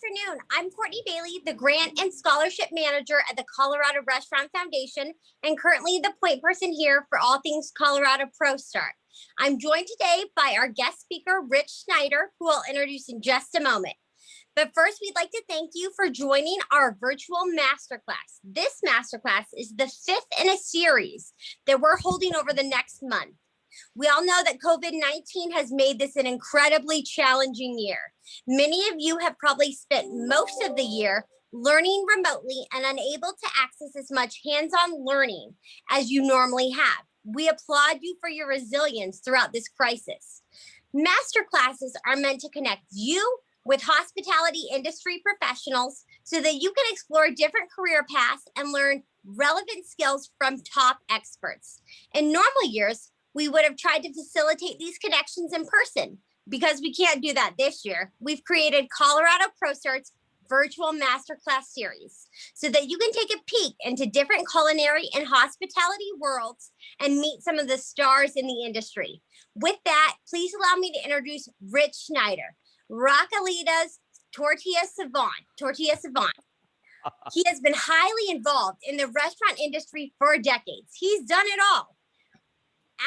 afternoon. I'm Courtney Bailey, the Grant and Scholarship Manager at the Colorado Restaurant Foundation, and currently the point person here for all things Colorado ProStart. I'm joined today by our guest speaker, Rich Schneider, who I'll introduce in just a moment. But first, we'd like to thank you for joining our virtual masterclass. This masterclass is the fifth in a series that we're holding over the next month. We all know that COVID-19 has made this an incredibly challenging year. Many of you have probably spent most of the year learning remotely and unable to access as much hands-on learning as you normally have. We applaud you for your resilience throughout this crisis. Masterclasses are meant to connect you with hospitality industry professionals so that you can explore different career paths and learn relevant skills from top experts. In normal years, we would have tried to facilitate these connections in person. Because we can't do that this year, we've created Colorado ProStart's virtual masterclass series so that you can take a peek into different culinary and hospitality worlds and meet some of the stars in the industry. With that, please allow me to introduce Rich Schneider, Raquelitas Tortilla Savant. He has been highly involved in the restaurant industry for decades. He's done it all.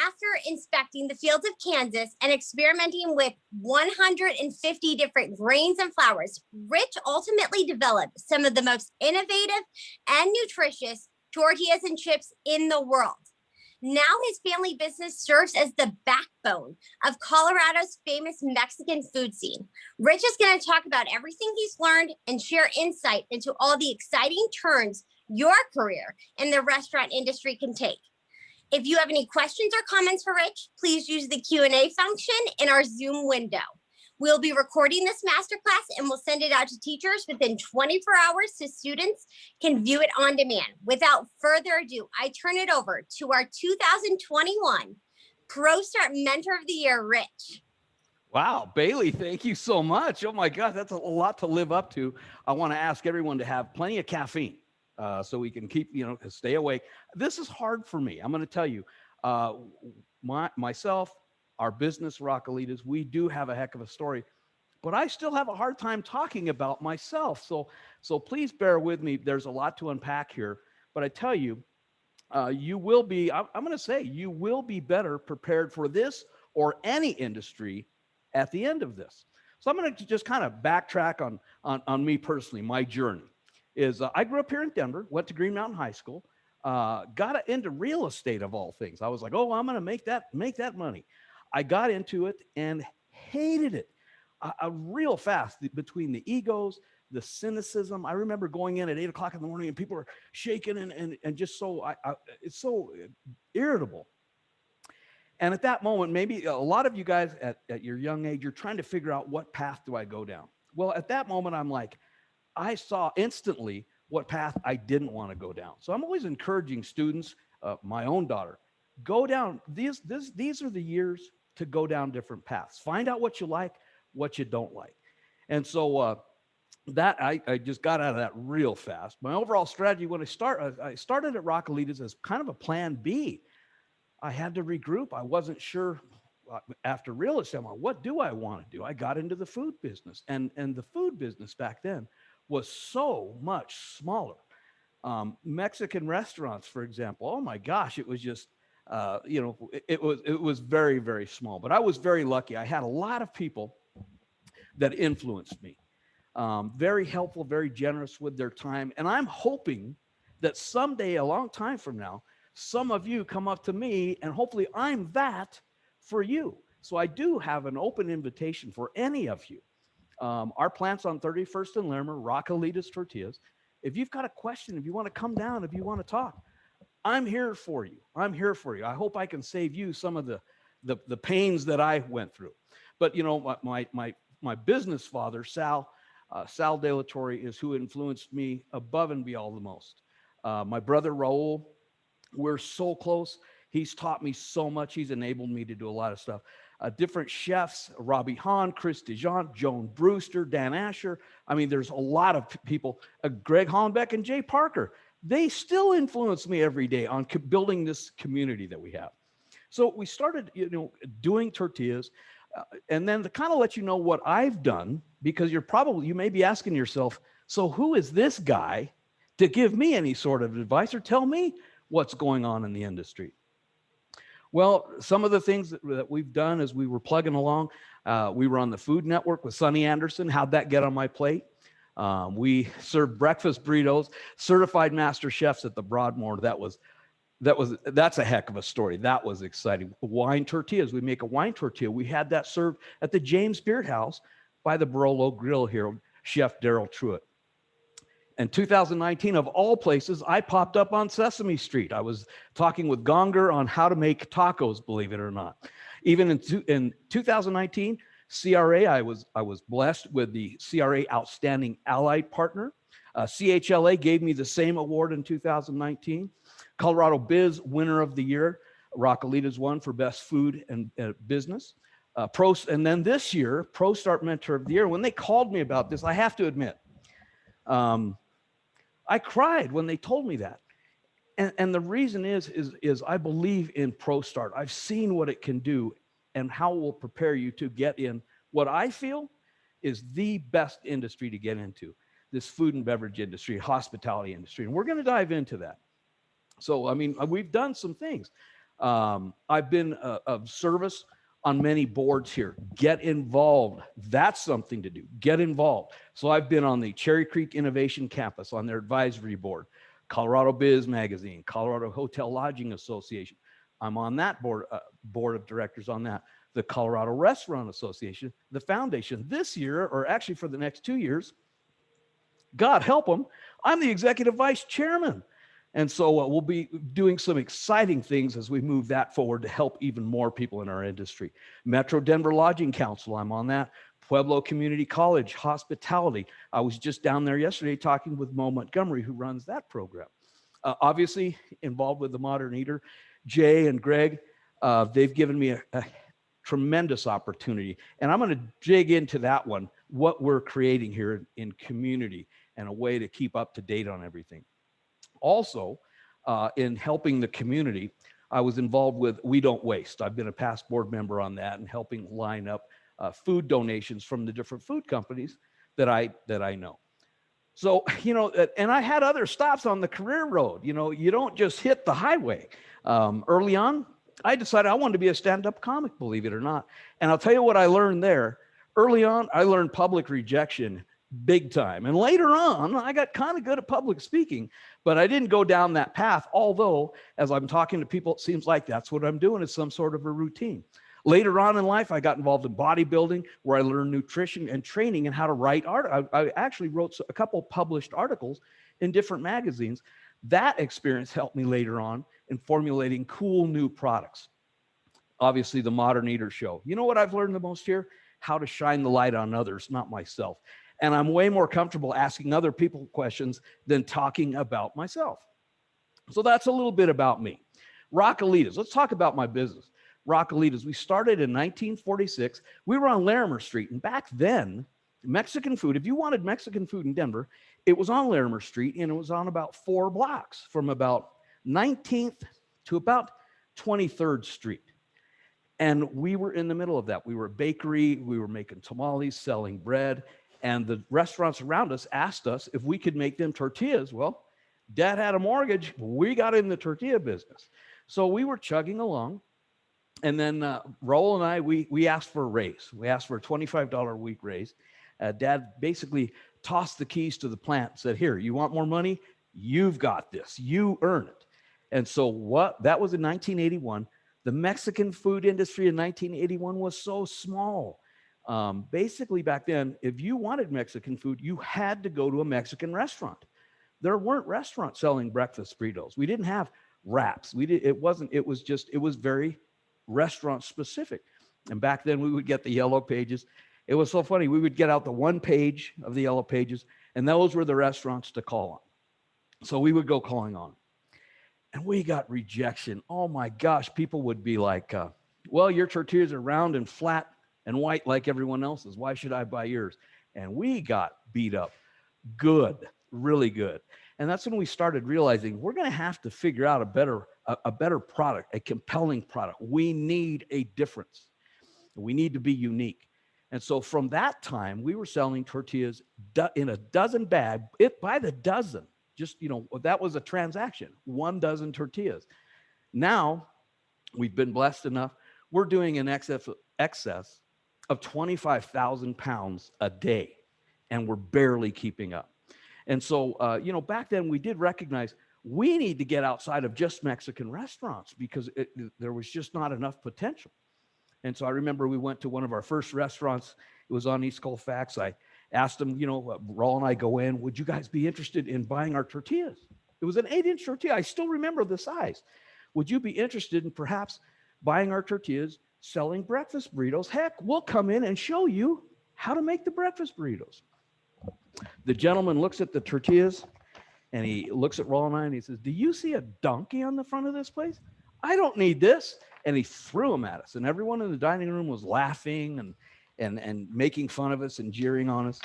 After inspecting the fields of Kansas and experimenting with 150 different grains and flours, Rich ultimately developed some of the most innovative and nutritious tortillas and chips in the world. Now his family business serves as the backbone of Colorado's famous Mexican food scene. Rich is going to talk about everything he's learned and share insight into all the exciting turns your career in the restaurant industry can take. If you have any questions or comments for Rich, please use the Q&A function in our Zoom window. We'll be recording this masterclass and we'll send it out to teachers within 24 hours so students can view it on demand. Without further ado, I turn it over to our 2021 ProStart Mentor of the Year, Rich. Wow, Bailey, thank you so much. Oh my God, that's a lot to live up to. I want to ask everyone to have plenty of caffeine. So we can keep, stay awake. This is hard for me. I'm going to tell you, myself, our business, Raquelitas, we do have a heck of a story, but I still have a hard time talking about myself. So please bear with me. There's a lot to unpack here, but I tell you, you will be, I'm going to say, you will be better prepared for this or any industry at the end of this. So I'm going to just kind of backtrack on me personally, my journey. I grew up here in Denver, went to Green Mountain High School, got into real estate of all things. I was like, oh, I'm going to make that money. I got into it and hated it real fast between the egos, the cynicism. I remember going in at 8 o'clock in the morning and people were shaking and just so, it's so irritable. And at that moment, maybe a lot of you guys at your young age, you're trying to figure out what path do I go down? Well, at that moment, I'm like, I saw instantly what path I didn't want to go down. So I'm always encouraging students, my own daughter, go down. These are the years to go down different paths. Find out what you like, what you don't like. And so that I just got out of that real fast. My overall strategy when I started at Raquelitas as kind of a plan B. I had to regroup. I wasn't sure after real estate, what do I want to do? I got into the food business, and the food business back then was so much smaller. Mexican restaurants, for example, oh my gosh, it was just, it was very, very small, but I was very lucky. I had a lot of people that influenced me, very helpful, very generous with their time. And I'm hoping that someday, a long time from now, some of you come up to me and hopefully I'm that for you. So I do have an open invitation for any of you. Our plant's on 31st and Lerner, Raquelitas Tortillas. If you've got a question, if you want to come down, if you want to talk, I'm here for you. I'm here for you. I hope I can save you some of the pains that I went through. But my business father, Sal De La Torre, is who influenced me above and beyond the most. My brother Raul, we're so close. He's taught me so much. He's enabled me to do a lot of stuff. Different chefs, Robbie Hahn, Chris DeJean, Joan Brewster, Dan Asher. I mean, there's a lot of people, Greg Hollenbeck and Jay Parker. They still influence me every day on building this community that we have. So we started, doing tortillas. And then to kind of let you know what I've done, because you may be asking yourself, so who is this guy to give me any sort of advice or tell me what's going on in the industry? Well, some of the things that we've done as we were plugging along, we were on the Food Network with Sonny Anderson. How'd that get on my plate? We served breakfast burritos, certified master chefs at the Broadmoor. That's a heck of a story. That was exciting. Wine tortillas. We make a wine tortilla. We had that served at the James Beard House by the Barolo Grill here, Chef Daryl Truitt. In 2019, of all places, I popped up on Sesame Street. I was talking with Gonger on how to make tacos, believe it or not. Even in 2019, CRA, I was blessed with the CRA Outstanding Allied Partner. CHLA gave me the same award in 2019. Colorado Biz Winner of the Year. Raquelitas won for Best Food and Business. And then this year, ProStart Mentor of the Year. When they called me about this, I have to admit, I cried when they told me that. And the reason is I believe in ProStart. I've seen what it can do and how it will prepare you to get in what I feel is the best industry to get into, this food and beverage industry, hospitality industry. And we're going to dive into that. So, I mean, we've done some things. I've been of service on many boards here. Get involved. That's something to do. Get involved. So I've been on the Cherry Creek Innovation Campus on their advisory board, Colorado Biz Magazine, Colorado Hotel Lodging Association. I'm on that board of directors on that. The Colorado Restaurant Association, the foundation. This year, or actually for the next 2 years, God help them, I'm the executive vice chairman. And so we'll be doing some exciting things as we move that forward to help even more people in our industry. Metro Denver Lodging Council, I'm on that. Pueblo Community College, hospitality. I was just down there yesterday talking with Mo Montgomery, who runs that program. Obviously involved with the Modern Eater. Jay and Greg, they've given me a tremendous opportunity. And I'm going to dig into that one, what we're creating here in community and a way to keep up to date on everything. Also, in helping the community, I was involved with We Don't Waste. I've been a past board member on that and helping line up food donations from the different food companies that I know. So, you know, and I had other stops on the career road. You know, you don't just hit the highway. Early on, I decided I wanted to be a stand-up comic, believe it or not. And I'll tell you what I learned there. Early on, I learned public rejection big time. And later on, I got kind of good at public speaking, but I didn't go down that path. Although, as I'm talking to people, it seems like that's what I'm doing is some sort of a routine. Later on in life, I got involved in bodybuilding, where I learned nutrition and training and how to write art. I actually wrote a couple published articles in different magazines. That experience helped me later on in formulating cool new products. Obviously, the Modern Eater show. You know what I've learned the most here? How to shine the light on others, not myself. And I'm way more comfortable asking other people questions than talking about myself. So that's a little bit about me. Raquelitas, let's talk about my business. Raquelitas, we started in 1946. We were on Larimer Street. And back then, Mexican food, if you wanted Mexican food in Denver, it was on Larimer Street, and it was on about 4 blocks from about 19th to about 23rd Street. And we were in the middle of that. We were a bakery. We were making tamales, selling bread. And the restaurants around us asked us if we could make them tortillas. Well, Dad had a mortgage. We got in the tortilla business. So we were chugging along. And then Raul and I, we asked for a raise. We asked for a $25 a week raise. Dad basically tossed the keys to the plant and said, here, you want more money? You've got this. You earn it. And so that was in 1981. The Mexican food industry in 1981 was so small. Basically back then, if you wanted Mexican food, you had to go to a Mexican restaurant. There weren't restaurants selling breakfast burritos. We didn't have wraps. It was very restaurant specific. And back then we would get the yellow pages. It was so funny. We would get out the one page of the yellow pages, and those were the restaurants to call on. So we would go calling on. And we got rejection. Oh my gosh, people would be like, well, your tortillas are round and flat and white like everyone else's. Why should I buy yours? And we got beat up good, really good. And that's when we started realizing we're going to have to figure out a better product, a compelling product. We need a difference. We need to be unique. And so from that time, we were selling tortillas in a dozen bag, by the dozen. Just, that was a transaction, 1 dozen tortillas. Now, we've been blessed enough. We're doing an excess of 25,000 pounds a day, and we're barely keeping up. And so, back then we did recognize we need to get outside of just Mexican restaurants because there was just not enough potential. And so I remember we went to one of our first restaurants. It was on East Colfax. I asked them, Raul and I go in, would you guys be interested in buying our tortillas? It was an 8-inch tortilla. I still remember the size. Would you be interested in perhaps buying our tortillas, selling breakfast burritos? Heck, we'll come in and show you how to make the breakfast burritos. The gentleman looks at the tortillas and he looks at Raul and I and he says, do you see a donkey on the front of this place? I don't need this. And he threw them at us. And everyone in the dining room was laughing and making fun of us and jeering on us.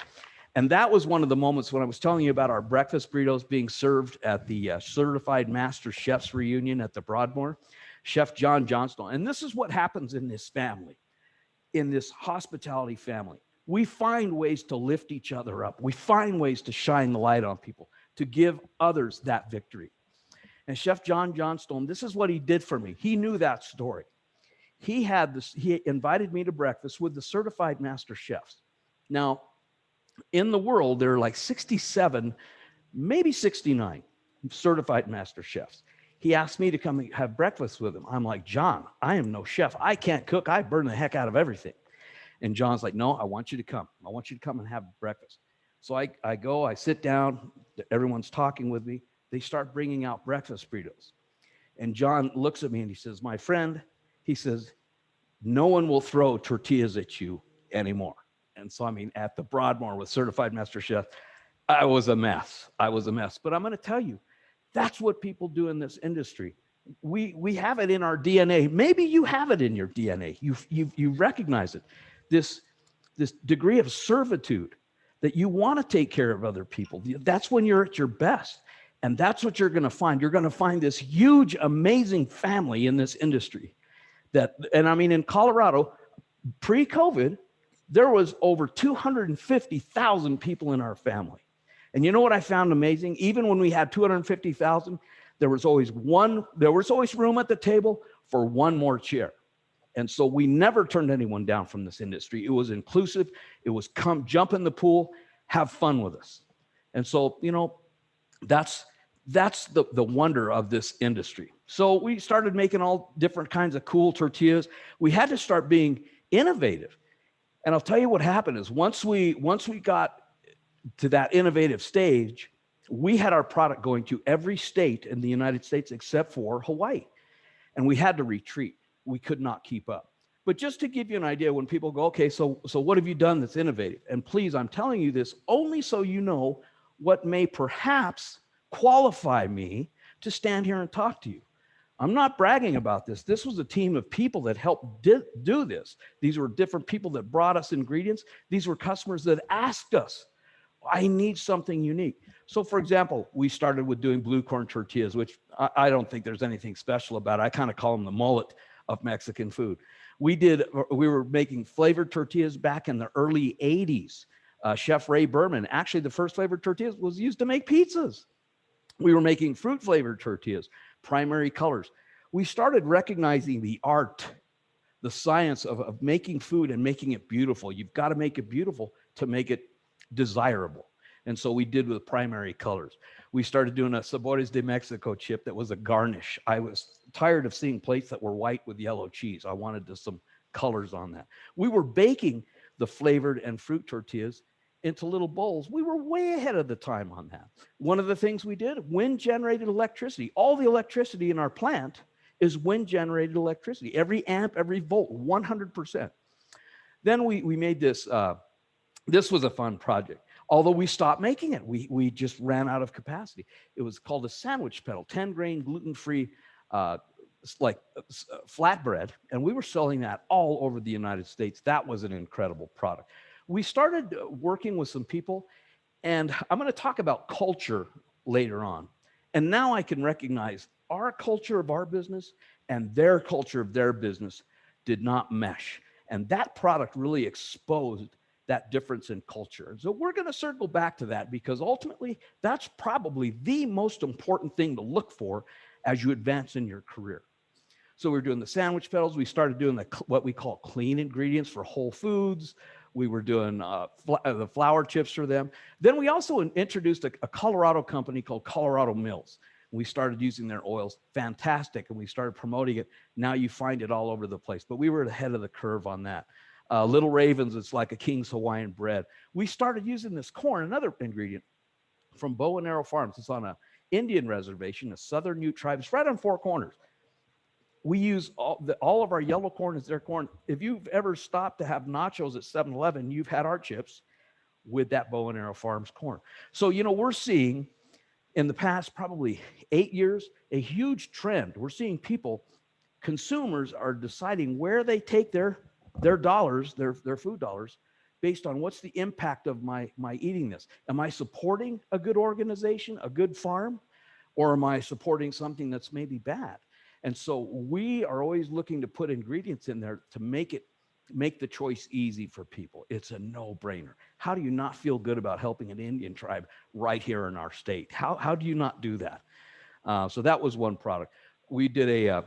And that was one of the moments when I was telling you about our breakfast burritos being served at the Certified Master Chefs reunion at the Broadmoor, Chef John Johnstone. And this is what happens in this family, in this hospitality family. We find ways to lift each other up. We find ways to shine the light on people, to give others that victory. And Chef John Johnstone, this is what he did for me. He knew that story. He invited me to breakfast with the certified master chefs. Now, in the world, there are like 67, maybe 69 certified master chefs. He asked me to come and have breakfast with him. I'm like, John, I am no chef. I can't cook. I burn the heck out of everything. And John's like, no, I want you to come. I want you to come and have breakfast. So I go, I sit down. Everyone's talking with me. They start bringing out breakfast burritos. And John looks at me and he says, my friend, he says, no one will throw tortillas at you anymore. And so, at the Broadmoor with certified master chef, I was a mess. But I'm going to tell you, that's what people do in this industry. We have it in our DNA. Maybe you have it in your DNA. You recognize it. This degree of servitude that you want to take care of other people. That's when you're at your best. And that's what you're going to find. You're going to find this huge, amazing family in this industry. In Colorado, pre-COVID, there was over 250,000 people in our family. And you know what I found amazing? Even when we had 250,000, there was always room at the table for one more chair. And so we never turned anyone down from this industry. It was inclusive. It was come jump in the pool, have fun with us. And so, that's the wonder of this industry. So we started making all different kinds of cool tortillas. We had to start being innovative. And I'll tell you what happened is once we got to that innovative stage, we had our product going to every state in the United States except for Hawaii. And we had to retreat. We could not keep up. But just to give you an idea, when people go, okay, so what have you done that's innovative? And please, I'm telling you this only so you know what may perhaps qualify me to stand here and talk to you. I'm not bragging about this. This was a team of people that helped do this. These were different people that brought us ingredients. These were customers that asked us, I need something unique. So for example, we started with doing blue corn tortillas, which I don't think there's anything special about it. I kind of call them the mullet of Mexican food. We were making flavored tortillas back in the early 80s. Chef Ray Berman, actually the first flavored tortillas was used to make pizzas. We were making fruit flavored tortillas, primary colors. We started recognizing the art, the science of making food and making it beautiful. You've got to make it beautiful to make it desirable. And so we did with primary colors. We started doing a Sabores de Mexico chip that was a garnish. I was tired of seeing plates that were white with yellow cheese. I wanted some colors on that. We were baking the flavored and fruit tortillas into little bowls. We were way ahead of the time on that. One of the things we did, wind-generated electricity. All the electricity in our plant is wind-generated electricity. Every amp, every volt, 100%. Then we made this. This was a fun project. Although we stopped making it, we just ran out of capacity. It was called a sandwich pedal, 10-grain gluten-free flatbread, and we were selling that all over the United States. That was an incredible product. We started working with some people, and I'm going to talk about culture later on. And now I can recognize our culture of our business and their culture of their business did not mesh. And that product really exposed that difference in culture. So we're going to circle back to that because ultimately that's probably the most important thing to look for as you advance in your career. So we were doing the sandwich pedals. We started doing what we call clean ingredients for Whole Foods. We were doing the flour chips for them. Then we also introduced a Colorado company called Colorado Mills. We started using their oils, fantastic, and we started promoting it. Now you find it all over the place, but we were ahead of the curve on that. Little Ravens, it's like a King's Hawaiian bread. We started using this corn, another ingredient, from Bow and Arrow Farms. It's on an Indian reservation, a Southern Ute tribe. It's right on Four Corners. We use all of our yellow corn as their corn. If you've ever stopped to have nachos at 7-Eleven, you've had our chips with that Bow and Arrow Farms corn. So, we're seeing in the past probably 8 years, a huge trend. We're seeing consumers are deciding where they take their dollars, their food dollars, based on what's the impact of my eating this. Am I supporting a good organization, a good farm, or am I supporting something that's maybe bad? And so we are always looking to put ingredients in there to make the choice easy for people. It's a no-brainer. How do you not feel good about helping an Indian tribe right here in our state? How do you not do that? So that was one product. We did a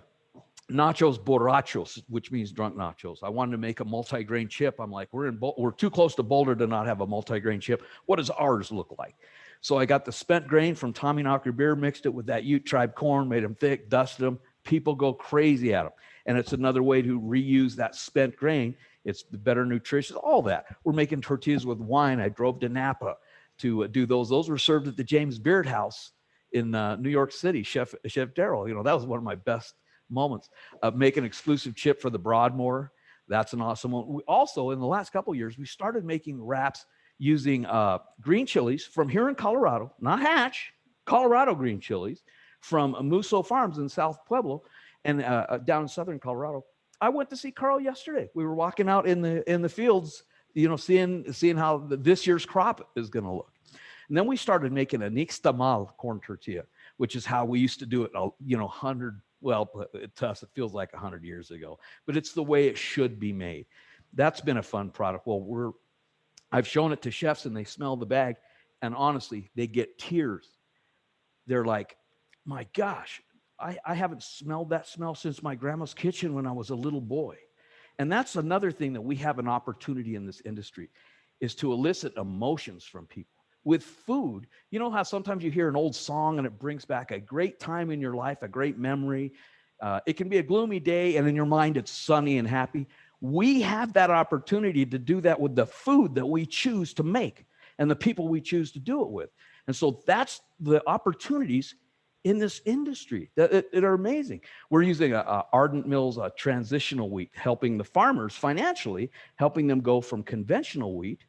nachos borrachos, which means drunk nachos. I wanted to make a multi-grain chip. I'm like, we're too close to Boulder to not have a multi-grain chip. What does ours look like? So I got the spent grain from Tommyknocker beer, mixed it with that Ute tribe corn, made them thick, dusted them. People go crazy at them. And it's another way to reuse that spent grain. It's better nutritious, all that. We're making tortillas with wine. I drove to Napa to do those. Those were served at the James Beard House in New York City, Chef Darryl. That was one of my best moments. Make an exclusive chip for the Broadmoor. That's an awesome one. We also, in the last couple of years, we started making wraps using green chilies from here in Colorado, not Hatch, Colorado green chilies from Musso Farms in South Pueblo and down in southern Colorado. I went to see Carl yesterday. We were walking out in the fields, seeing how this year's crop is going to look. And then we started making a nixtamal corn tortilla, which is how we used to do it, 100, well, to us, it feels like 100 years ago, but it's the way it should be made. That's been a fun product. Well, I've shown it to chefs and they smell the bag, and honestly, they get tears. They're like, my gosh, I haven't smelled that smell since my grandma's kitchen when I was a little boy. And that's another thing that we have an opportunity in this industry, is to elicit emotions from people. With food, you know how sometimes you hear an old song and it brings back a great time in your life, a great memory. It can be a gloomy day and in your mind it's sunny and happy. We have that opportunity to do that with the food that we choose to make and the people we choose to do it with. And so that's the opportunities in this industry that are amazing. We're using Ardent Mills transitional wheat, helping the farmers financially, helping them go from conventional wheat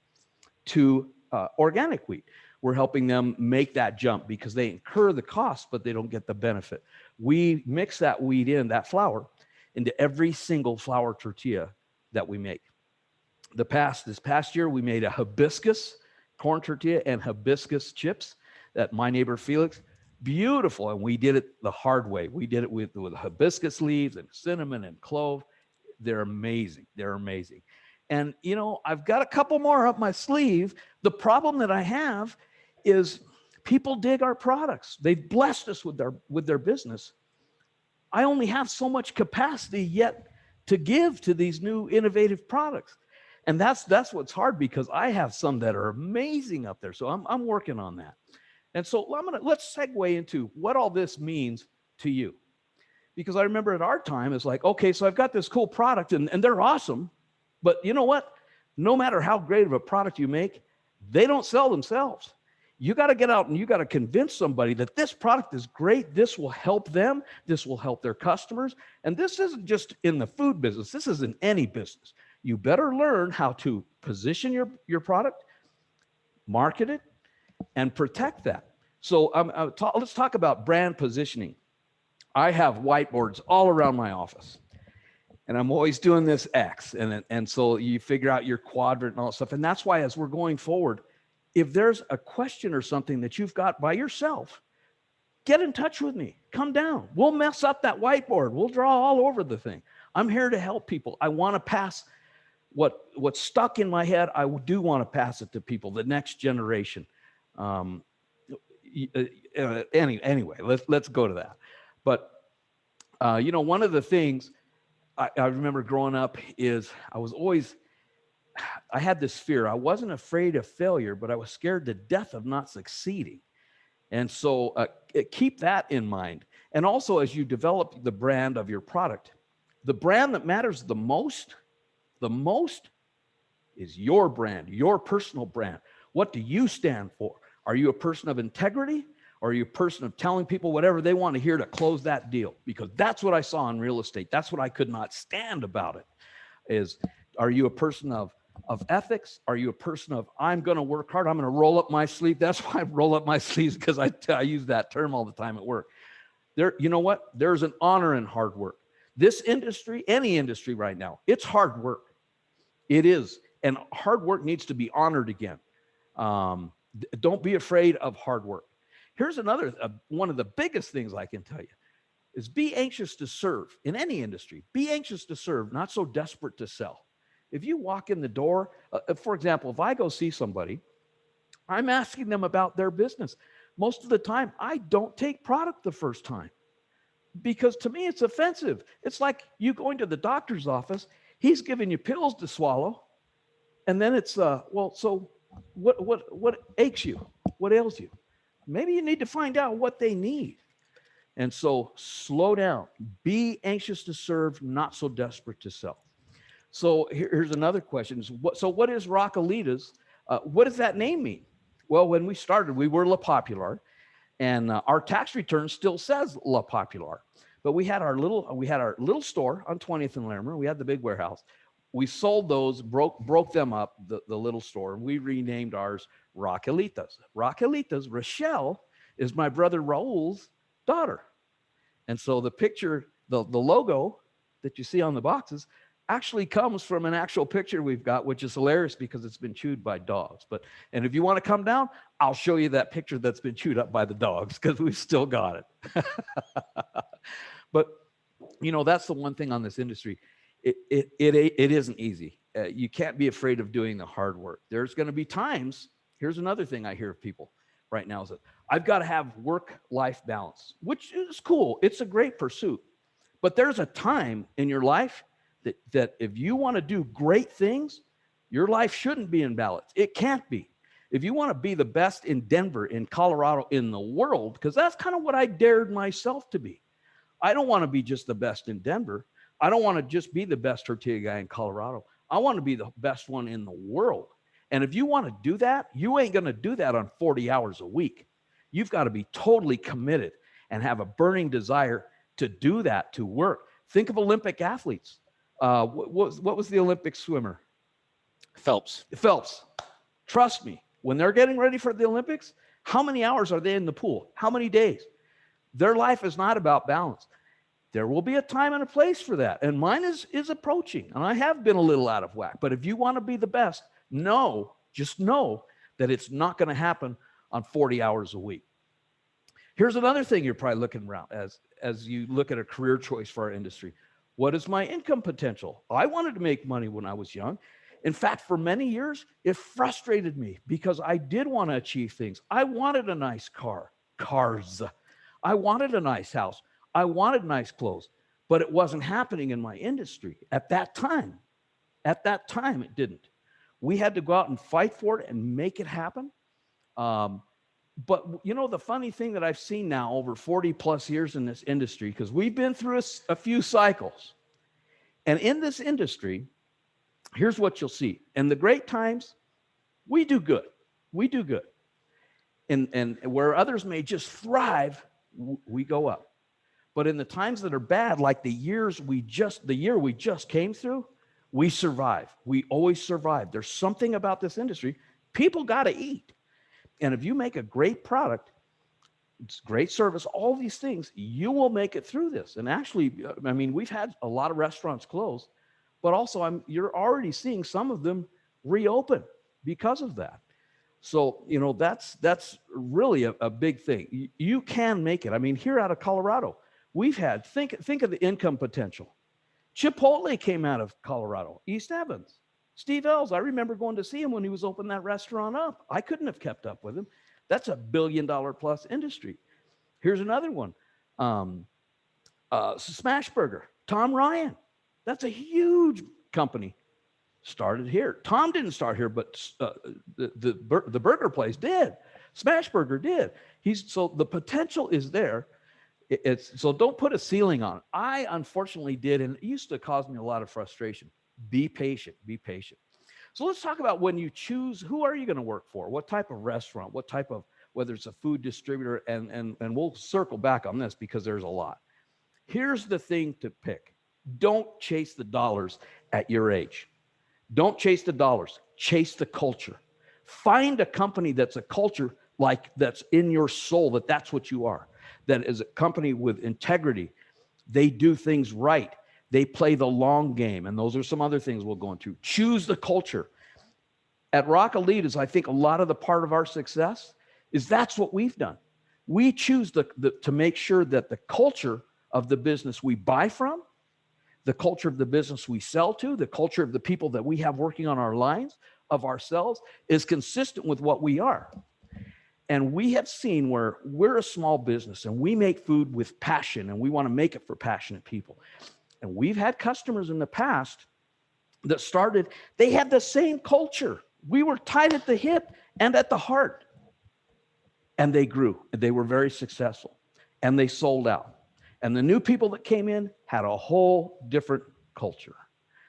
to organic wheat. We're helping them make that jump because they incur the cost, but they don't get the benefit. We mix that wheat that flour, into every single flour tortilla that we make. This past year, we made a hibiscus corn tortilla and hibiscus chips that my neighbor Felix, beautiful. And we did it the hard way. We did it with hibiscus leaves and cinnamon and clove. They're amazing. They're amazing. And, I've got a couple more up my sleeve. The problem that I have is people dig our products. They've blessed us with their business. I only have so much capacity yet to give to these new innovative products. And that's what's hard, because I have some that are amazing up there. So I'm working on that. And so let's segue into what all this means to you. Because I remember at our time, it's like, okay, so I've got this cool product and they're awesome. But you know what? No matter how great of a product you make, they don't sell themselves. You got to get out and you got to convince somebody that this product is great. This will help them. This will help their customers. And this isn't just in the food business. This is in any business. You better learn how to position your product, market it, and protect that. So let's talk about brand positioning. I have whiteboards all around my office. And I'm always doing this X. And so you figure out your quadrant and all that stuff. And that's why, as we're going forward, if there's a question or something that you've got by yourself, get in touch with me. Come down. We'll mess up that whiteboard. We'll draw all over the thing. I'm here to help people. I want to pass what stuck in my head, I do want to pass it to people, the next generation. Um, anyway, let's go to that. But one of the things I remember growing up is I had this fear. I wasn't afraid of failure, but I was scared to death of not succeeding. And so keep that in mind. And also, as you develop the brand of your product, the brand that matters the most is your brand, your personal brand. What do you stand for? Are you a person of integrity? Or are you a person of telling people whatever they want to hear to close that deal? Because that's what I saw in real estate. That's what I could not stand about it. Is, are you a person of ethics? Are you a person of, I'm going to work hard, I'm going to roll up my sleeve? That's why I roll up my sleeves, because I use that term all the time at work. You know what? There's an honor in hard work. This industry, any industry right now, it's hard work. It is. And hard work needs to be honored again. Don't be afraid of hard work. Here's another, one of the biggest things I can tell you is be anxious to serve in any industry. Be anxious to serve, not so desperate to sell. If you walk in the door, for example, if I go see somebody, I'm asking them about their business. Most of the time, I don't take product the first time because to me, it's offensive. It's like you going to the doctor's office, he's giving you pills to swallow, and then it's, well, so what aches you? What ails you? Maybe you need to find out what they need. And so slow down. Be anxious to serve, not so desperate to sell. So here's another question. So what is Raquelitas? What does that name mean? Well, when we started, we were La Popular, and our tax return still says La Popular. But we had our little store on 20th and Larimer. We had the big warehouse. We sold those, broke them up, the little store, and we renamed ours Raquelitas. Raquelitas, Rochelle, is my brother Raul's daughter. And so the picture, the logo that you see on the boxes actually comes from an actual picture we've got, which is hilarious because it's been chewed by dogs. And if you want to come down, I'll show you that picture that's been chewed up by the dogs because we've still got it. But, that's the one thing on this industry. It isn't easy. You can't be afraid of doing the hard work. There's going to be times. Here's another thing I hear of people right now is that I've got to have work-life balance, which is cool. It's a great pursuit. But there's a time in your life that if you want to do great things, your life shouldn't be in balance. It can't be. If you want to be the best in Denver, in Colorado, in the world, because that's kind of what I dared myself to be. I don't want to be just the best in Denver. I don't want to just be the best tortilla guy in Colorado. I want to be the best one in the world. And if you want to do that, you ain't going to do that on 40 hours a week. You've got to be totally committed and have a burning desire to do that, to work. Think of Olympic athletes. What was the Olympic swimmer? Phelps. Trust me, when they're getting ready for the Olympics, how many hours are they in the pool? How many days? Their life is not about balance. There will be a time and a place for that. And mine is approaching. And I have been a little out of whack. But if you want to be the best, just know that it's not going to happen on 40 hours a week. Here's another thing you're probably looking around as you look at a career choice for our industry. What is my income potential? I wanted to make money when I was young. In fact, for many years, it frustrated me because I did want to achieve things. I wanted a nice cars. I wanted a nice house. I wanted nice clothes, but it wasn't happening in my industry at that time. At that time, it didn't. We had to go out and fight for it and make it happen. But the funny thing that I've seen now over 40 plus years in this industry, because we've been through a few cycles. And in this industry, here's what you'll see. In the great times, we do good. We do good. And where others may just thrive, we go up. But in the times that are bad, like the year we just came through, we survive. We always survive. There's something about this industry. People got to eat. And if you make a great product, it's great service, all these things, you will make it through this. And actually, we've had a lot of restaurants close, but also you're already seeing some of them reopen because of that. So, that's really a big thing. You can make it. Here out of Colorado, we've had, think of the income potential. Chipotle came out of Colorado, East Evans. Steve Ells, I remember going to see him when he was opening that restaurant up. I couldn't have kept up with him. That's $1 billion plus industry. Here's another one. Smash Burger, Tom Ryan. That's a huge company. Started here. Tom didn't start here, but the burger place did. Smash Burger did. So the potential is there. So don't put a ceiling on it. I unfortunately did, and it used to cause me a lot of frustration. Be patient. Be patient. So let's talk about when you choose, who are you going to work for? What type of restaurant? What type of, whether it's a food distributor, and we'll circle back on this because there's a lot. Here's the thing to pick. Don't chase the dollars at your age. Don't chase the dollars. Chase the culture. Find a company that's a culture like that's in your soul, that's what you are. That is a company with integrity. They do things right. They play the long game. And those are some other things we'll go into. Choose the culture. At Raquelitas, I think a lot of the part of our success is that's what we've done. We choose to make sure that the culture of the business we buy from, the culture of the business we sell to, the culture of the people that we have working on our lines, of ourselves, is consistent with what we are. And we have seen where we're a small business and we make food with passion, and we want to make it for passionate people. And we've had customers in the past that started, they had the same culture. We were tied at the hip and at the heart. And they grew, and they were very successful, and they sold out. And the new people that came in had a whole different culture.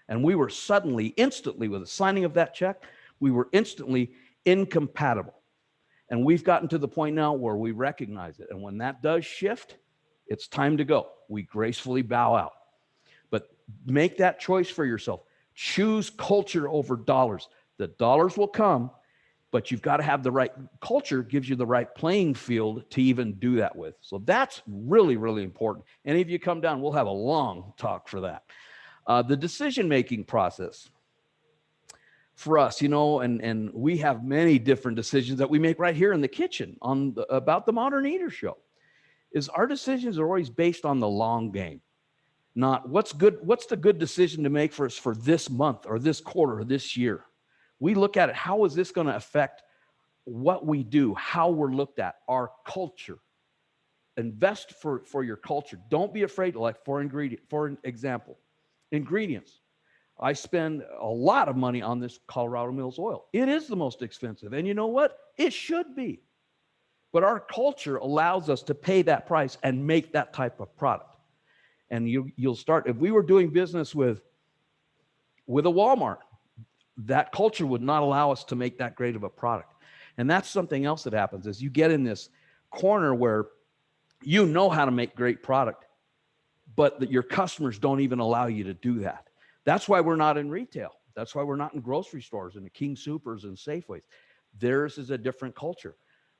And we were suddenly, instantly, with the signing of that check, we were instantly incompatible. And we've gotten to the point now where we recognize it. And when that does shift, it's time to go. We gracefully bow out. But make that choice for yourself. Choose culture over dollars. The dollars will come, but you've got to have the right culture, gives you the right playing field to even do that with. So that's really, really important. Any of you come down, we'll have a long talk for that. The decision-making process for us, and we have many different decisions that we make right here in the kitchen about the Modern Eater Show, is our decisions are always based on the long game. Not what's the good decision to make for us for this month or this quarter or this year. We look at it, how is this going to affect what we do, how we're looked at, our culture. Invest for your culture. Don't be afraid to, like, for example, ingredients. I spend a lot of money on this Colorado Mills oil. It is the most expensive. And you know what? It should be. But our culture allows us to pay that price and make that type of product. And you'll start, if we were doing business with a Walmart, that culture would not allow us to make that great of a product. And that's something else that happens, is you get in this corner where you know how to make great product, but that your customers don't even allow you to do that. That's why we're not in retail. That's why we're not in grocery stores and the King Soopers and Safeways. Theirs is a different culture.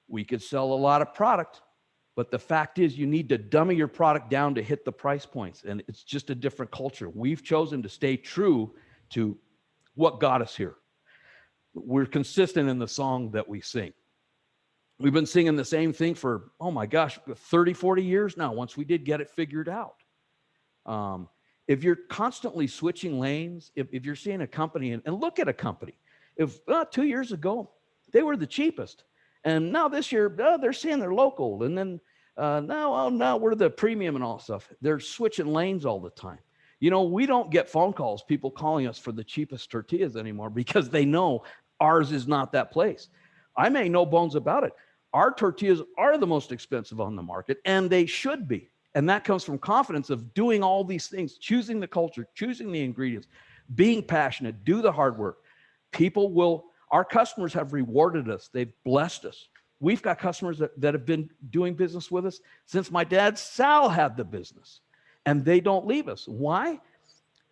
We could sell a lot of product, but the fact is you need to dummy your product down to hit the price points. And it's just a different culture. We've chosen to stay true to what got us here. We're consistent in the song that we sing. We've been singing the same thing for, 30, 40 years now, once we did get it figured out. If you're constantly switching lanes, if you're seeing a company, and look at a company, if 2 years ago, they were the cheapest. And now this year, they're saying they're local. And then now we're the premium and all stuff. They're switching lanes all the time. We don't get phone calls, people calling us for the cheapest tortillas anymore, because they know ours is not that place. I make no bones about it. Our tortillas are the most expensive on the market, and they should be. And that comes from confidence of doing all these things, choosing the culture, choosing the ingredients, being passionate, do the hard work. Our customers have rewarded us. They've blessed us. We've got customers that have been doing business with us since my dad Sal had the business, and they don't leave us. Why?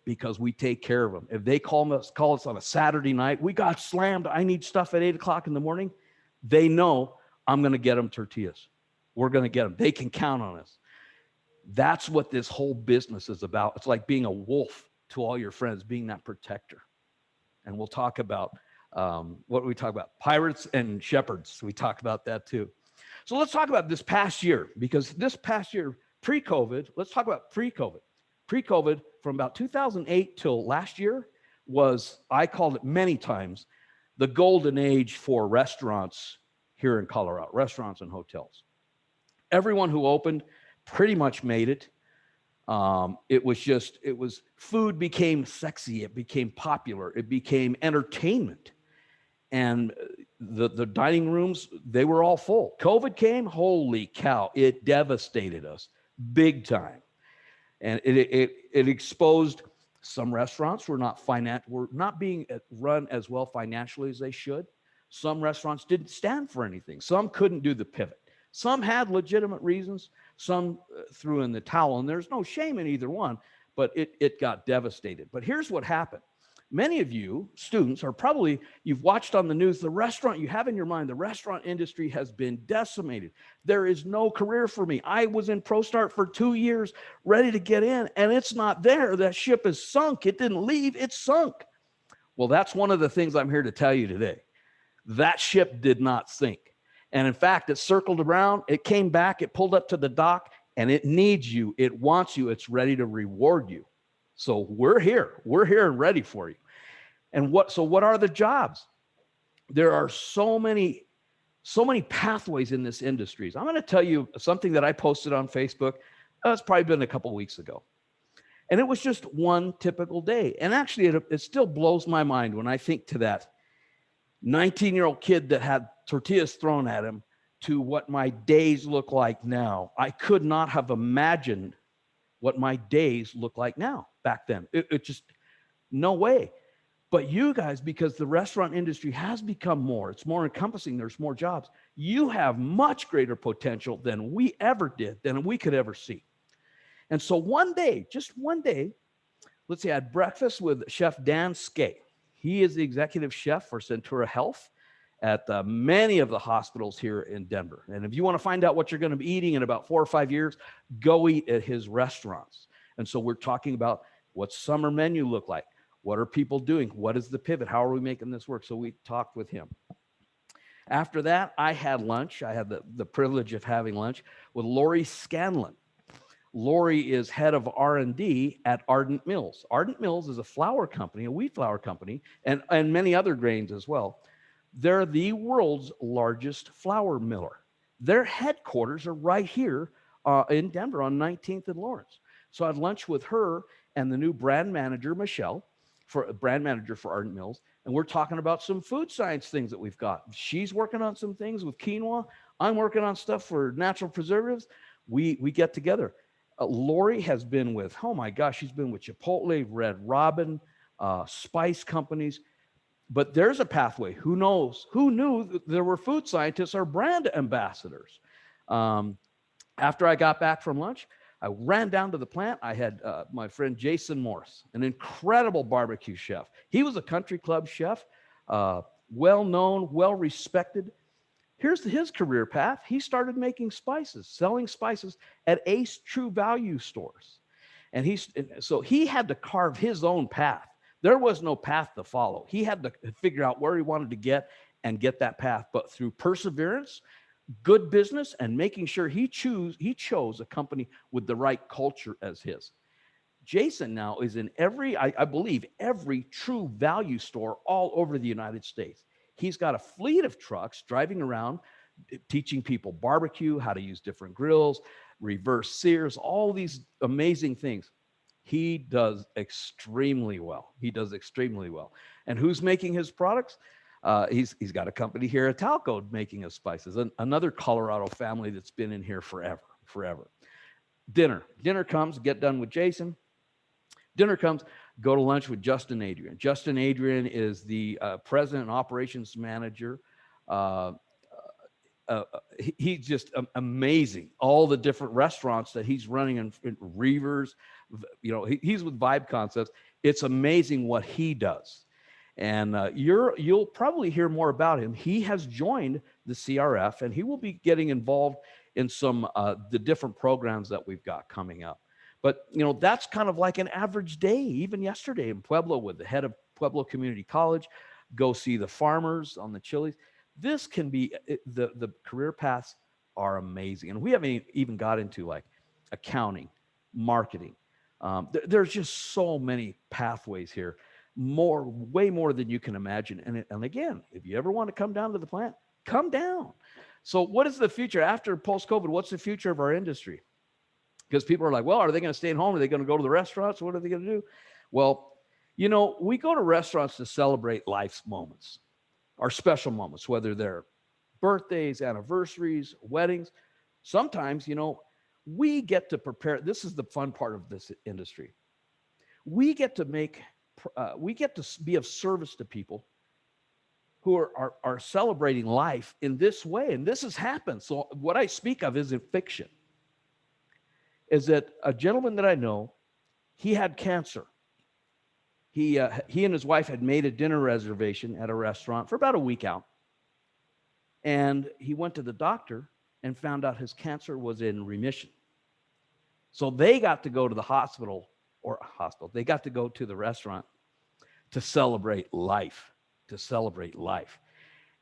Because we take care of them. If they call us on a Saturday night, we got slammed, I need stuff at 8:00 in the morning, they know I'm going to get them tortillas. We're going to get them. They can count on us. That's what this whole business is about. It's like being a wolf to all your friends, being that protector. And we'll talk about, what do we talk about? Pirates and shepherds. We talk about that too. So let's talk about this past year, because this past year, pre-COVID, let's talk about pre-COVID. Pre-COVID, from about 2008 till last year, was, I called it many times, the golden age for restaurants here in Colorado, restaurants and hotels. Everyone who opened pretty much made it. Food became sexy. It became popular. It became entertainment. And the dining rooms, they were all full. COVID came, holy cow, it devastated us big time. And it exposed some restaurants were not being run as well financially as they should. Some restaurants didn't stand for anything. Some couldn't do the pivot. Some had legitimate reasons. Some threw in the towel, and there's no shame in either one, but it got devastated. But here's what happened. Many of you students you've watched on the news, the restaurant you have in your mind, the restaurant industry has been decimated. There is no career for me. I was in ProStart for 2 years, ready to get in, and it's not there. That ship is sunk. It didn't leave, it's sunk. Well, that's one of the things I'm here to tell you today. That ship did not sink. And in fact, it circled around, it came back, it pulled up to the dock, and it needs you, it wants you, it's ready to reward you. So we're here and ready for you. And what are the jobs? There are so many pathways in this industry. I'm going to tell you something that I posted on Facebook. It's probably been a couple of weeks ago. And it was just one typical day. And actually, it still blows my mind when I think to that 19-year-old kid that had tortillas thrown at him to what my days look like now. I could not have imagined what my days look like now back then. It just, no way. But you guys, because the restaurant industry has become it's more encompassing, there's more jobs, you have much greater potential than we ever did, than we could ever see. And so one day, just one day, let's say I had breakfast with Chef Dan Skay. He is the executive chef for Centura Health at many of the hospitals here in Denver. And if you want to find out what you're going to be eating in about 4 or 5 years, go eat at his restaurants. And so we're talking about what's summer menu look like? What are people doing? What is the pivot? How are we making this work? So we talked with him. After that, I had lunch. I had the privilege of having lunch with Lori Scanlon. Lori is head of R&D at Ardent Mills. Ardent Mills is a flour company, a wheat flour company, and many other grains as well. They're the world's largest flour miller. Their headquarters are right here in Denver on 19th and Lawrence. So I had lunch with her and the new brand manager, Michelle, brand manager for Ardent Mills, and we're talking about some food science things that we've got. She's working on some things with quinoa. I'm working on stuff for natural preservatives. We get together. Lori has been with, oh my gosh, she's been with Chipotle, Red Robin, spice companies. But there's a pathway. Who knows? Who knew there were food scientists or brand ambassadors? After I got back from lunch, I ran down to the plant. I had my friend Jason Morse, an incredible barbecue chef. He was a country club chef, well-known, well-respected. Here's his career path. He started making spices, selling spices at Ace True Value stores. And so he had to carve his own path. There was no path to follow. He had to figure out where he wanted to get and get that path. But through perseverance, good business, and making sure he chose a company with the right culture as his. Jason now is in I believe, every True Value store all over the United States. He's got a fleet of trucks driving around, teaching people barbecue, how to use different grills, reverse sears, all these amazing things. He does extremely well. And who's making his products? He's got a company here at Talco making his spices. Another Colorado family that's been in here forever. Dinner comes, get done with Jason. Dinner comes, go to lunch with Justin Adrian. Justin Adrian is the president and operations manager. He's just amazing. All the different restaurants that he's running in Reavers, he's with Vibe Concepts. It's amazing what he does. And you'll probably hear more about him. He has joined the CRF, and he will be getting involved in some the different programs that we've got coming up. But that's kind of like an average day. Even yesterday in Pueblo with the head of Pueblo Community College, go see the farmers on the chilies. This can be the career paths are amazing, and we haven't even got into like accounting, marketing. There's just so many pathways here. way more than you can imagine. And again, if you ever want to come down to the plant, come down. So what is the future after post-COVID? What's the future of our industry? Because people are like, well, are they going to stay at home? Are they going to go to the restaurants? What are they going to do? Well, we go to restaurants to celebrate life's moments, our special moments, whether they're birthdays, anniversaries, weddings. Sometimes, we get to prepare. This is the fun part of this industry. We get to be of service to people who are celebrating life in this way. And this has happened. So what I speak of isn't fiction. Is that a gentleman that I know, he had cancer. He and his wife had made a dinner reservation at a restaurant for about a week out. And he went to the doctor and found out his cancer was in remission. So they got to go to the hospital. They got to go to the restaurant to celebrate life,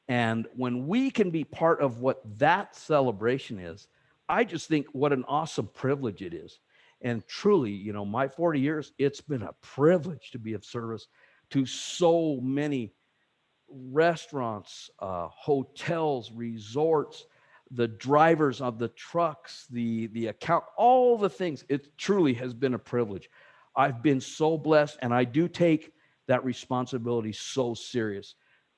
And when we can be part of what that celebration is, I just think what an awesome privilege it is. And truly, my 40 years, it's been a privilege to be of service to so many restaurants, hotels, resorts, the drivers of the trucks, the account, all the things. It truly has been a privilege. I've been so blessed, and I do take that responsibility so serious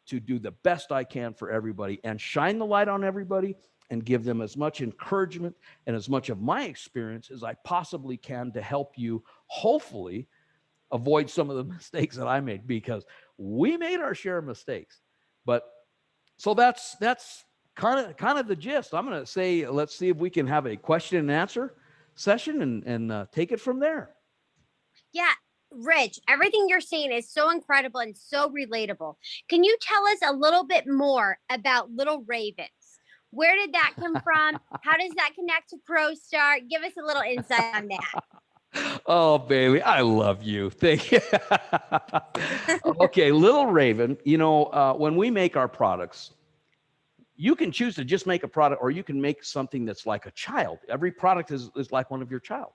to do the best I can for everybody and shine the light on everybody and give them as much encouragement and as much of my experience as I possibly can to help you hopefully avoid some of the mistakes that I made, because we made our share of mistakes. But so that's kind of the gist. I'm going to say, let's see if we can have a question and answer session and take it from there. Yeah, Rich, everything you're saying is so incredible and so relatable. Can you tell us a little bit more about Little Ravens? Where did that come from? How does that connect to ProStart? Give us a little insight on that. Oh, Bailey, I love you. Thank you. Okay, Little Raven, when we make our products, you can choose to just make a product, or you can make something that's like a child. Every product is like one of your child.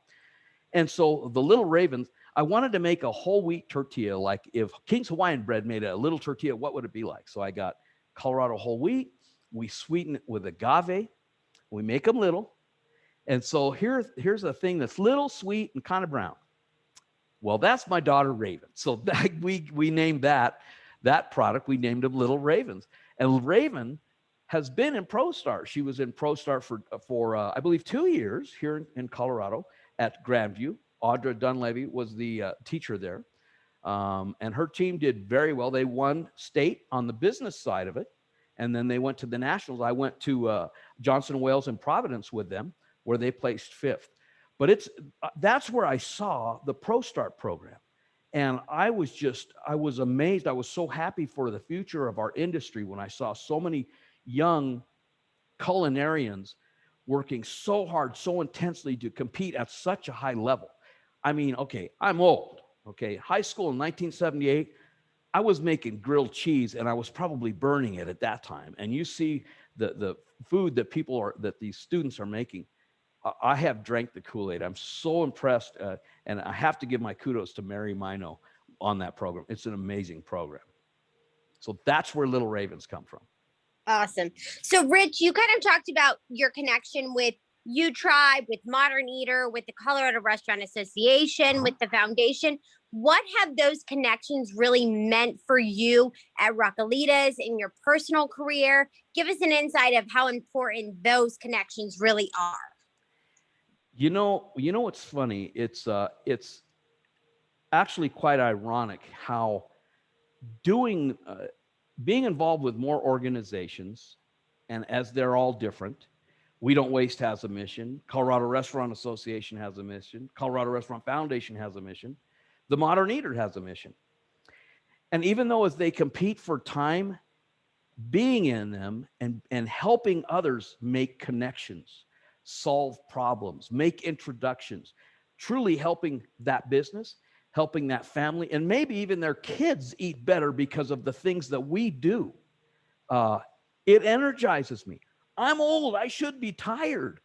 And so the Little Ravens, I wanted to make a whole wheat tortilla. Like if King's Hawaiian Bread made a little tortilla, what would it be like? So I got Colorado whole wheat. We sweeten it with agave. We make them little. And so here's a thing that's little, sweet, and kind of brown. Well, that's my daughter Raven. So we named that product. We named them Little Ravens. And Raven has been in ProStart. She was in ProStart for I believe 2 years here in Colorado at Grandview. Audra Dunleavy was the teacher there. And her team did very well. They won state on the business side of it. And then they went to the nationals. I went to Johnson & Wales in Providence with them, where they placed 5th. But that's where I saw the ProStart program. And I was amazed. I was so happy for the future of our industry when I saw so many young culinarians working so hard, so intensely to compete at such a high level. I mean, okay, I'm old. Okay, high school in 1978, I was making grilled cheese, and I was probably burning it at that time. And you see the food that these students are making. I have drank the Kool-Aid. I'm so impressed, and I have to give my kudos to Mary Mino on that program. It's an amazing program. So that's where Little Ravens come from. Awesome. So, Rich, you kind of talked about your connection with U-Tribe, with Modern Eater, with the Colorado Restaurant Association, with the foundation. What have those connections really meant for you at Raquelitas in your personal career? Give us an insight of how important those connections really are. You know what's funny? It's actually quite ironic how being involved with more organizations, and as they're all different. We Don't Waste has a mission. Colorado Restaurant Association has a mission. Colorado Restaurant Foundation has a mission. The Modern Eater has a mission. And even though as they compete for time, being in them and helping others make connections, solve problems, make introductions, truly helping that business, helping that family, and maybe even their kids eat better because of the things that we do. It energizes me. I'm old. I should be tired,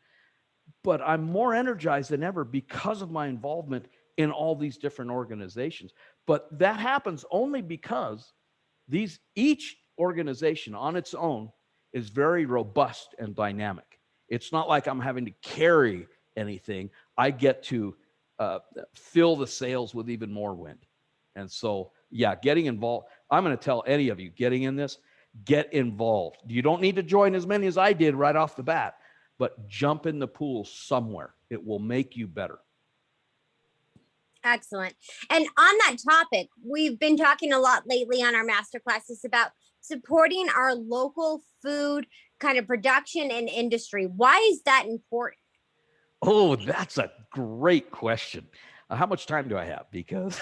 but I'm more energized than ever because of my involvement in all these different organizations. But that happens only because each organization on its own is very robust and dynamic. It's not like I'm having to carry anything. I get to fill the sails with even more wind. And so, yeah, getting involved. I'm going to tell any of you getting in this, get involved. You don't need to join as many as I did right off the bat, but jump in the pool somewhere. It will make you better. Excellent. And on that topic, we've been talking a lot lately on our master classes about supporting our local food kind of production and industry. Why is that important? Oh, that's a great question. How much time do I have? Because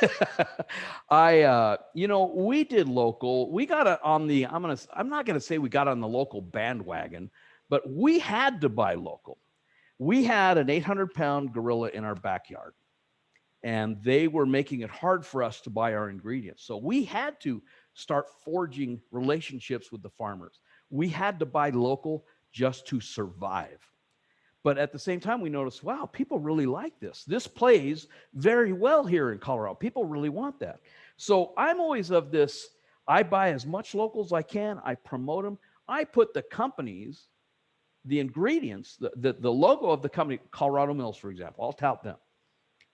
we did local. We got on the. I'm not going to say we got on the local bandwagon, but we had to buy local. We had an 800-pound gorilla in our backyard, and they were making it hard for us to buy our ingredients. So we had to start forging relationships with the farmers. We had to buy local just to survive. But at the same time, we noticed, wow, people really like this. This plays very well here in Colorado. People really want that. So I'm always of this, I buy as much local as I can. I promote them. I put the companies, the ingredients, the logo of the company, Colorado Mills, for example, I'll tout them.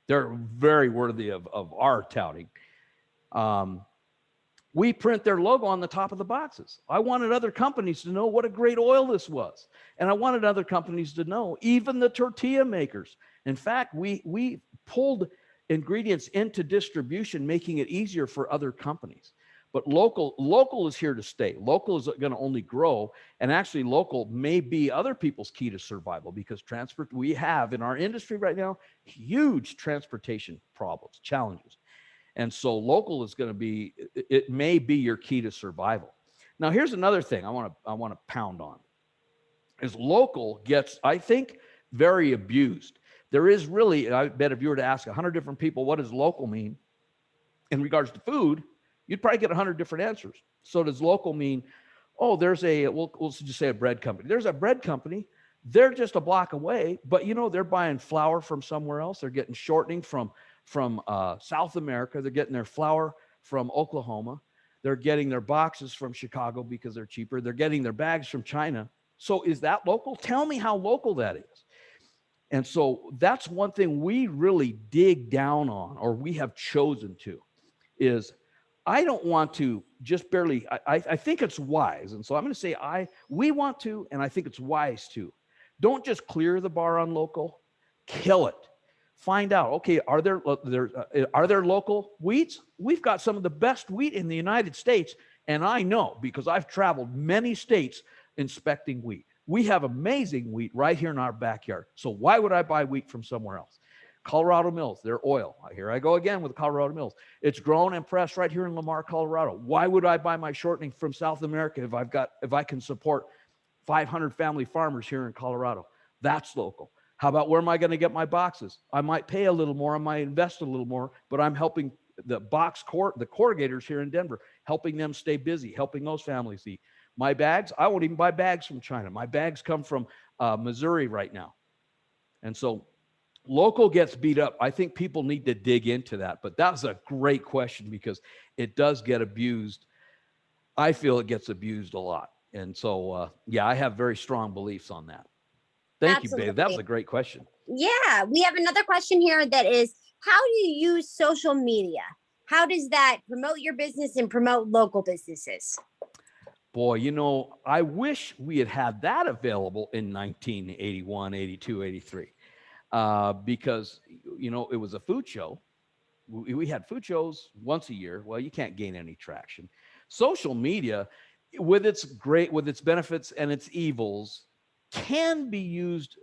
They're very worthy of our touting. We print their logo on the top of the boxes. I wanted other companies to know what a great oil this was. And I wanted other companies to know, even the tortilla makers. In fact, we pulled ingredients into distribution, making it easier for other companies. But local is here to stay. Local is going to only grow. And actually, local may be other people's key to survival, because we have in our industry right now huge transportation problems, challenges. And so local is going to be, it may be your key to survival. Now, here's another thing I want to pound on, is local gets, I think, very abused. There is really, I bet if you were to ask 100 different people, what does local mean in regards to food, you'd probably get 100 different answers. So does local mean, oh, there's we'll just say a bread company. There's a bread company. They're just a block away, but they're buying flour from somewhere else. They're getting shortening from South America. They're getting their flour from Oklahoma. They're getting their boxes from Chicago because they're cheaper. They're getting their bags from China. So is that local? Tell me how local that is. And so that's one thing we really dig down on, or we have chosen to, is I don't want to just barely, I think it's wise. And so I'm going to say we want to, and I think it's wise to. Don't just clear the bar on local, kill it. Find out, okay, are there local wheats? We've got some of the best wheat in the United States, and I know because I've traveled many states inspecting wheat. We have amazing wheat right here in our backyard. So why would I buy wheat from somewhere else? Colorado Mills, their oil. Here I go again with Colorado Mills. It's grown and pressed right here in Lamar, Colorado. Why would I buy my shortening from South America if I can support 500 family farmers here in Colorado? That's local. How about where am I going to get my boxes? I might pay a little more, I might invest a little more, but I'm helping the corrugators here in Denver, helping them stay busy, helping those families eat. My bags, I won't even buy bags from China. My bags come from Missouri right now. And so local gets beat up. I think people need to dig into that, but that's a great question because it does get abused. I feel it gets abused a lot. And so, I have very strong beliefs on that. Thank you, babe. That was a great question. Yeah, we have another question here that is, how do you use social media? How does that promote your business and promote local businesses? Boy, I wish we had that available in 1981, 82, 83. Because, it was a food show. We had food shows once a year. Well, you can't gain any traction. Social media, with its benefits and its evils, can be used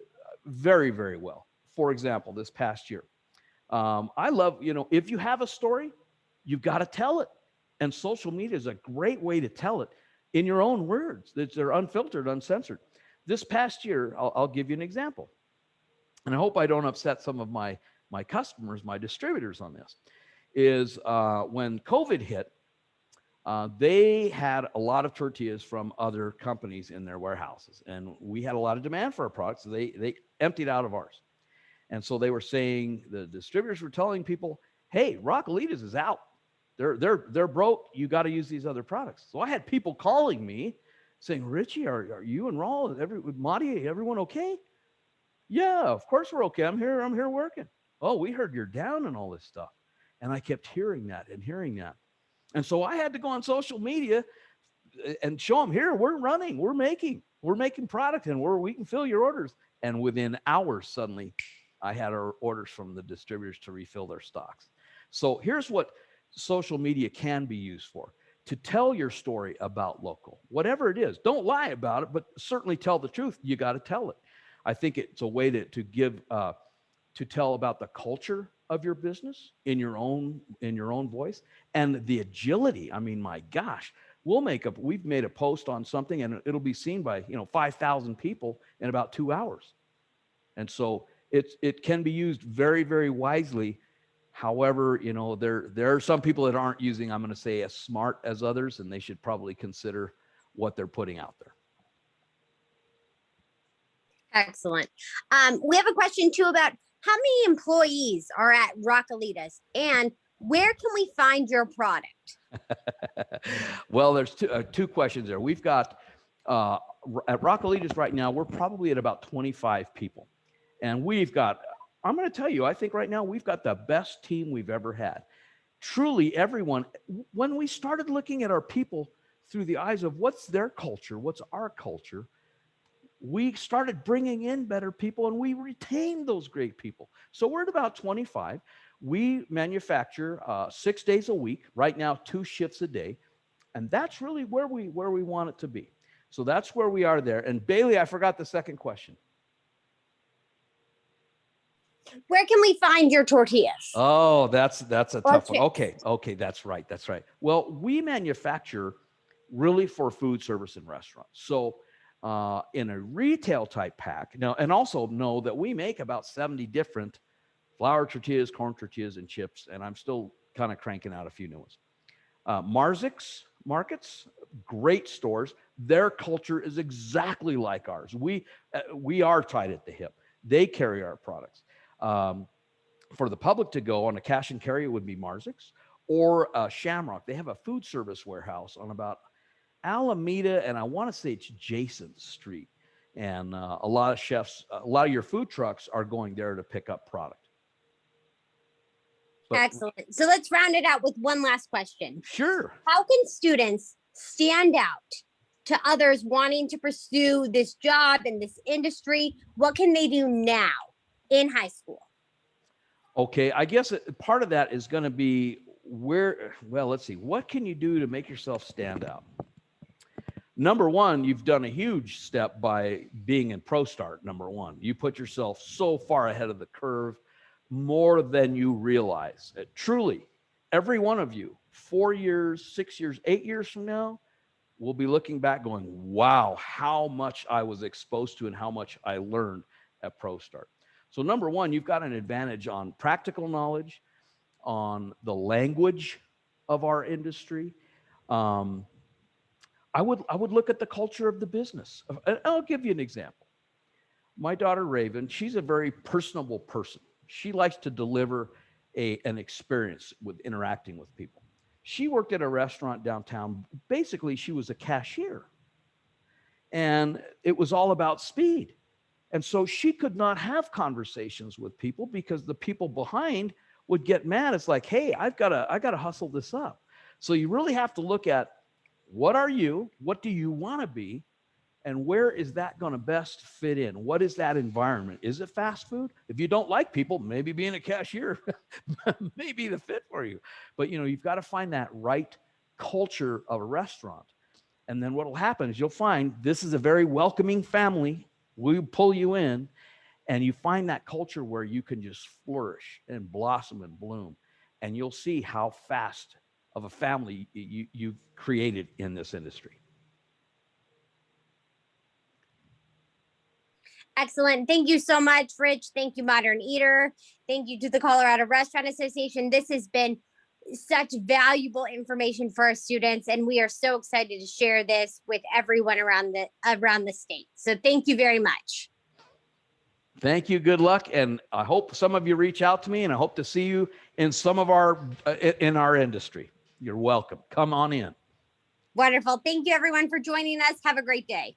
very, very well. For example, this past year, I love, if you have a story, you've got to tell it. And social media is a great way to tell it in your own words. They're unfiltered, uncensored. This past year, I'll give you an example. And I hope I don't upset some of my customers, my distributors on this, is when COVID hit, they had a lot of tortillas from other companies in their warehouses. And we had a lot of demand for our products. So they emptied out of ours. And so they were saying, the distributors were telling people, hey, Raquelitas is out. They're broke. You got to use these other products. So I had people calling me saying, Richie, are you and Raul, Madi, everyone okay? Yeah, of course we're okay. I'm here working. Oh, we heard you're down and all this stuff. And I kept hearing that and hearing that. And so I had to go on social media and show them, here, we're running, we're making product, and we can fill your orders. And within hours, suddenly I had our orders from the distributors to refill their stocks. So here's what social media can be used for: to tell your story about local, whatever it is. Don't lie about it, but certainly tell the truth. You got to tell it. I think it's a way to give, to tell about the culture of your business in your own voice, and the agility. I mean, my gosh, we've made a post on something and it'll be seen by 5,000 people in about 2 hours. And so it can be used very, very wisely. However, there are some people that aren't using, I'm going to say, as smart as others, and they should probably consider what they're putting out there. Excellent. We have a question too about how many employees are at Raquelitas, and where can we find your product? Well, there's two questions there. We've got at Raquelitas right now, we're probably at about 25 people, and I'm going to tell you, I think right now we've got the best team we've ever had. Truly, everyone. When we started looking at our people through the eyes of what's their culture, what's our culture, we started bringing in better people, and we retained those great people. So we're at about 25. We manufacture 6 days a week, right now 2 shifts a day, and that's really where we want it to be. So that's where we are there. And Bailey, I forgot the second question. Where can we find your tortillas? Oh, that's a tough one. Okay, that's right. Well, we manufacture really for food service and restaurants. So in a retail type pack now, and also know that we make about 70 different flour tortillas, corn tortillas, and chips, and I'm still kind of cranking out a few new ones. Marzics markets, great stores. Their culture is exactly like ours. We are tied at the hip. They carry our products. For the public to go on a cash and carry, it would be Marzics or Shamrock. They have a food service warehouse on about Alameda, and I want to say it's Jason Street. And a lot of chefs, a lot of your food trucks are going there to pick up product. But, excellent. So let's round it out with one last question. Sure. How can students stand out to others wanting to pursue this job in this industry? What can they do now in high school? Okay, I guess part of that is going to be let's see. What can you do to make yourself stand out? Number one, you've done a huge step by being in ProStart. Number one, you put yourself so far ahead of the curve, more than you realize. Truly, every one of you, 4 years, 6 years, 8 years from now, will be looking back going, wow, how much I was exposed to and how much I learned at ProStart. So number one, you've got an advantage on practical knowledge, on the language of our industry. I would look at the culture of the business. I'll give you an example. My daughter Raven, she's a very personable person. She likes to deliver an experience with interacting with people. She worked at a restaurant downtown. Basically, she was a cashier. And it was all about speed. And so she could not have conversations with people because the people behind would get mad. It's like, hey, I gotta hustle this up. So you really have to look at, what are you? What do you want to be? And where is that going to best fit in? What is that environment? Is it fast food? If you don't like people, maybe being a cashier may be the fit for you. But you've got to find that right culture of a restaurant. And then what will happen is you'll find this is a very welcoming family. We pull you in, and you find that culture where you can just flourish and blossom and bloom. And you'll see how fast of a family you've created in this industry. Excellent. Thank you so much, Rich. Thank you, Modern Eater. Thank you to the Colorado Restaurant Association. This has been such valuable information for our students, and we are so excited to share this with everyone around the state. So thank you very much. Thank you. Good luck. And I hope some of you reach out to me, and I hope to see you in some of our in our industry. You're welcome. Come on in. Wonderful. Thank you, everyone, for joining us. Have a great day.